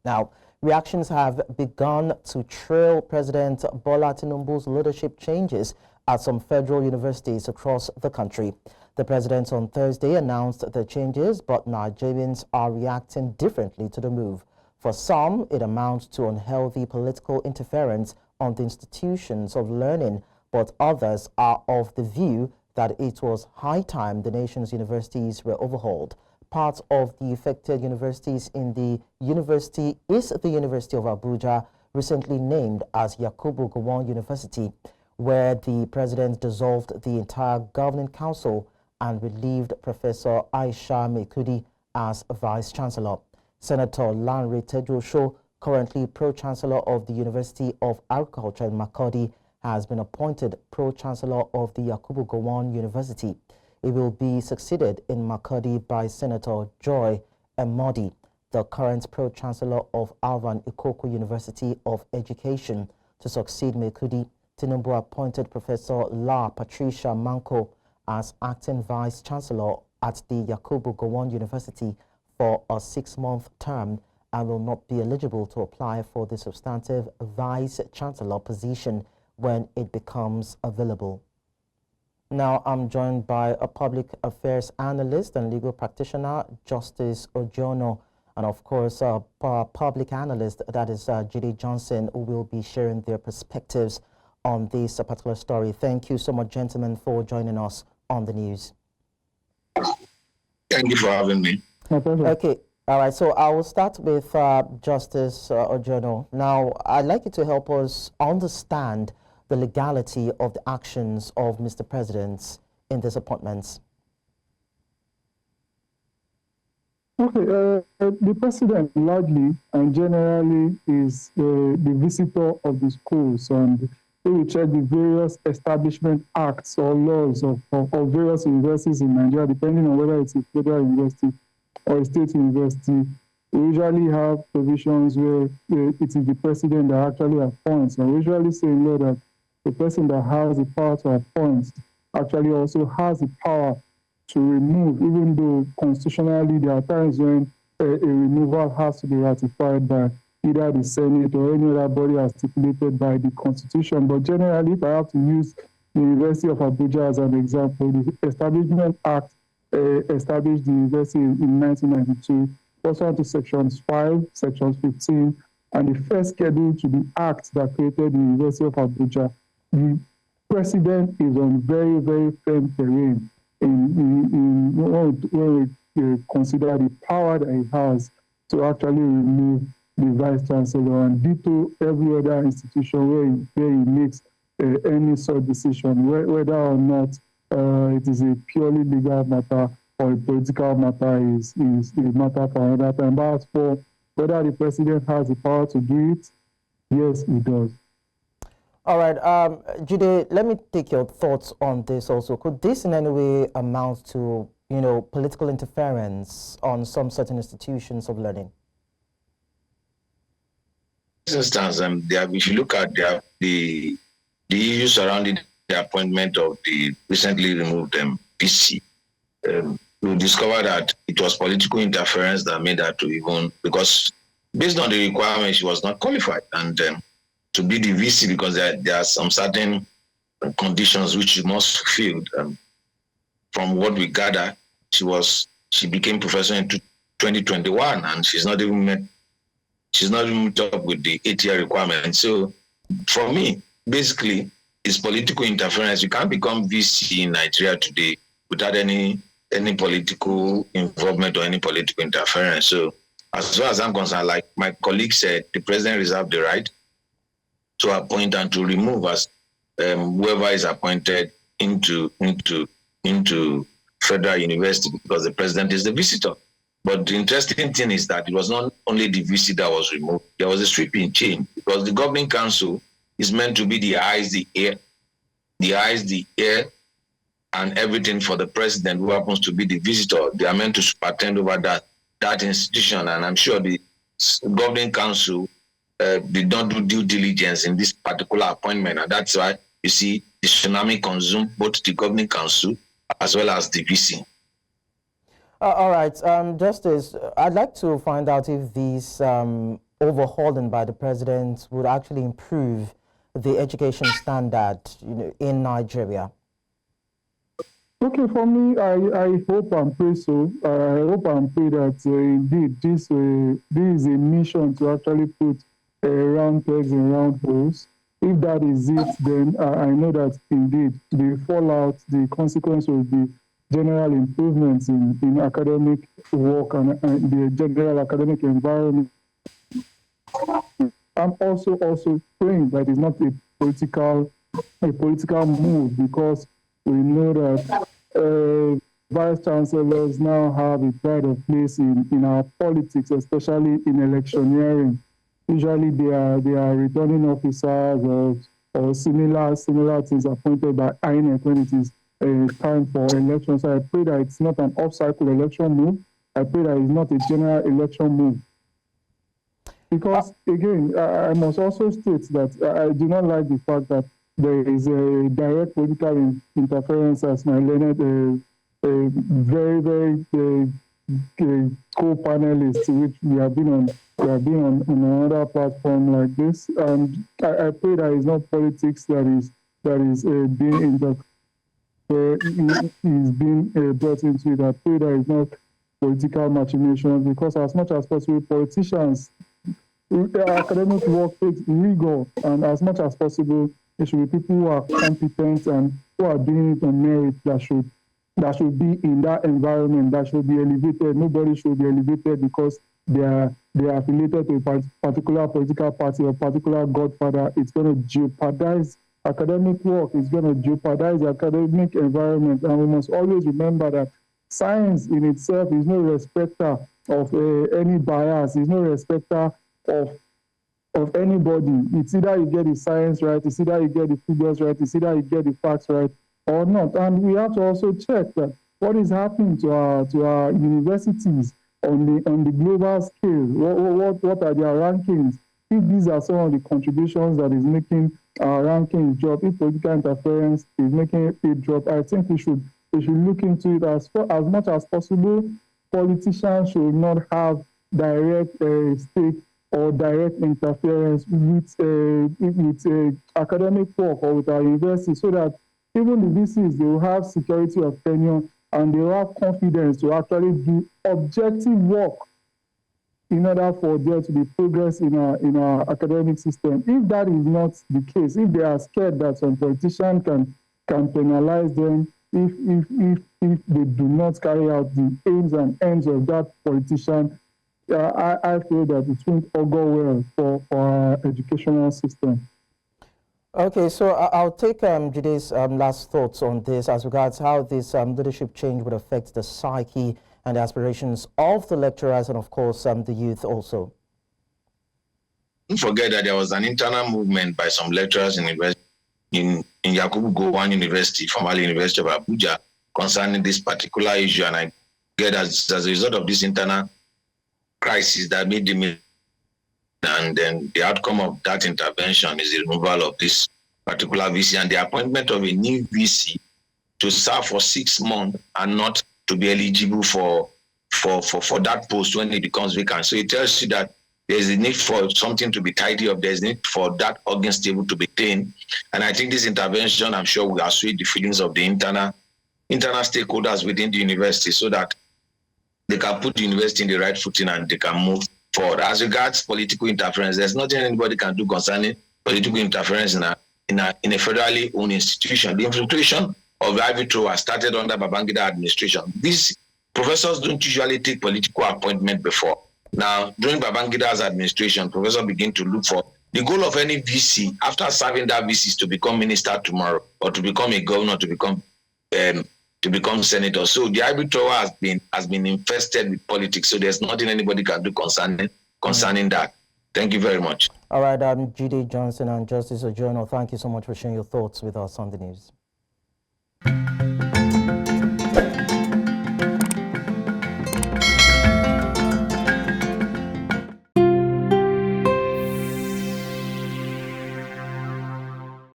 Now, reactions have begun to trail President Bola Tinubu's leadership changes at some federal universities across the country. The president on Thursday announced the changes, but Nigerians are reacting differently to the move. For some, it amounts to unhealthy political interference on the institutions of learning, but others are of the view that it was high time the nation's universities were overhauled. Part of the affected universities in the university is the University of Abuja, recently named as Yakubu Gowon University, where the president dissolved the entire governing council and relieved Professor Aisha Mekudi as vice-chancellor. Senator Lar Patricia Manko, currently pro-chancellor of the University of Agriculture in Makurdi, has been appointed pro-chancellor of the Yakubu Gowon University. It will be succeeded in Makurdi by Senator Joy Emodi, the current pro-chancellor of Alvan Ikoku University of Education. To succeed Mekudi, Tinubu appointed Professor Lar Patricia Manko as acting vice-chancellor at the Yakubu Gowon University for a 6-month term and will not be eligible to apply for the substantive vice-chancellor position when it becomes available. Now I'm joined by a public affairs analyst and legal practitioner, Justice Ojionoh, and of course a public analyst, that is Jide Johnson, who will be sharing their perspectives on this particular story. Thank you so much, gentlemen, for joining us on the news. Thank you for having me. Okay. All right, so I will start with Justice Ojionoh. Now, I'd like you to help us understand the legality of the actions of Mr. President in these appointments. Okay, the president largely and generally is the visitor of the schools, and he will check the various establishment acts or laws of various universities in Nigeria, depending on whether it's a federal university or a state university. We usually have provisions where it is the president that actually appoints. And we usually say in law that the person that has the power to appoint actually also has the power to remove, even though constitutionally there are times when a removal has to be ratified by either the Senate or any other body as stipulated by the Constitution. But generally, if I have to use the University of Abuja as an example, the Establishment Act established the university in 1992, pursuant to Sections 5, Sections 15, and the first schedule to the act that created the University of Abuja. The president is on very, very firm terrain when we consider the power that he has to actually remove the vice-chancellor and ditto every other institution where he makes any sort of decision, whether or not it is a purely legal matter or a political matter is a matter for another time. But as for whether the president has the power to do it, yes, he does. All right, Jide, let me take your thoughts on this also. Could this in any way amount to, political interference on some certain institutions of learning? For instance, if you look at the issues surrounding the appointment of the recently removed PC, we discover that it was political interference that made her to even, because based on the requirements, she was not qualified and to be the VC, because there are some certain conditions which she must fulfill. From what we gather, she became professor in 2021, and she's not even met up with the 8-year requirement. So for me, basically, it's political interference. You can't become VC in Nigeria today without any political involvement or any political interference. So as far as I'm concerned, like my colleague said, the president reserved the right to appoint and to remove as whoever is appointed into federal university, because the president is the visitor. But the interesting thing is that it was not only the VC that was removed, there was a sweeping change, because the governing council is meant to be the eyes, the ear, and everything for the president, who happens to be the visitor. They are meant to superintend over that institution, and I'm sure the governing council did not do due diligence in this particular appointment, and that's why you see the tsunami consumed both the governing council as well as the VC. All right, Justice, I'd like to find out if these overhauling by the president would actually improve the education standard, in Nigeria? Okay, for me, I hope and pray so. I hope and pray that indeed this is a mission to actually put round pegs in round holes. If that is it, then I know that indeed the fallout, the consequence will be general improvements in academic work and the general academic environment. I'm also praying that it's not a political move, because we know that vice chancellors now have a pride of place in our politics, especially in electioneering. Usually they are returning officers or similar things appointed by INEC when it is time for elections. So I pray that it's not an off-cycle election move. I pray that it's not a general election move. Because, again, I must also state that I do not like the fact that there is a direct political interference, as my learned, very, very co-panelists, which we have been on another platform like this. And I pray that it's not politics that is being brought into it. I pray that it's not political machinations, because as much as possible, politicians, academic work takes rigor, and as much as possible, there should be people who are competent and who are doing it on merit that should be in that environment, that should be elevated. Nobody should be elevated because they are affiliated to a particular political party or particular godfather. It's going to jeopardize academic work. It's going to jeopardize the academic environment. And we must always remember that science in itself is no respecter of any bias. It's no respecter of anybody. It's either you get the science right, it's either you get the figures right, it's either you get the facts right or not. And we have to also check that what is happening to our universities on the global scale. What are their rankings? If these are some of the contributions that is making our rankings drop, if political interference is making it drop, I think we should look into it as much as possible. Politicians should not have direct stake or direct interference with academic work or with our university, so that even the VCs, they will have security of tenure and they will have confidence to actually do objective work in order for there to be progress in our academic system. If that is not the case, if they are scared that some politician can penalize them, if they do not carry out the aims and ends of that politician, I feel that it won't augur well for our educational system. Okay, so I'll take Jide's last thoughts on this as regards how this leadership change would affect the psyche and the aspirations of the lecturers and, of course, the youth also. Don't forget that there was an internal movement by some lecturers in Yakubu Gowon University, formerly University of Abuja, concerning this particular issue. And I get as a result of this internal crisis that made them, and then the outcome of that intervention is the removal of this particular VC and the appointment of a new VC to serve for 6 months and not to be eligible for that post when it becomes vacant. So it tells you that there's a need for something to be tidy up. There's a need for that organ stable to be clean. And I think this intervention, I'm sure, will assuage the feelings of the internal stakeholders within the university, so that they can put the university in the right footing and they can move forward. As regards political interference, there's nothing anybody can do concerning political interference in a federally owned institution. The infiltration of the Ivy Tower started under Babangida administration. These professors don't usually take political appointment before. Now, during Babangida's administration, professors begin to look for the goal of any VC after serving that VC is to become minister tomorrow, or to become a governor, to become senator. So the Ivy Tower has been infested with politics. So there's nothing anybody can do concerning that. Thank you very much. All right, Jide Johnson and Justice Ojionoh, thank you so much for sharing your thoughts with us on the news.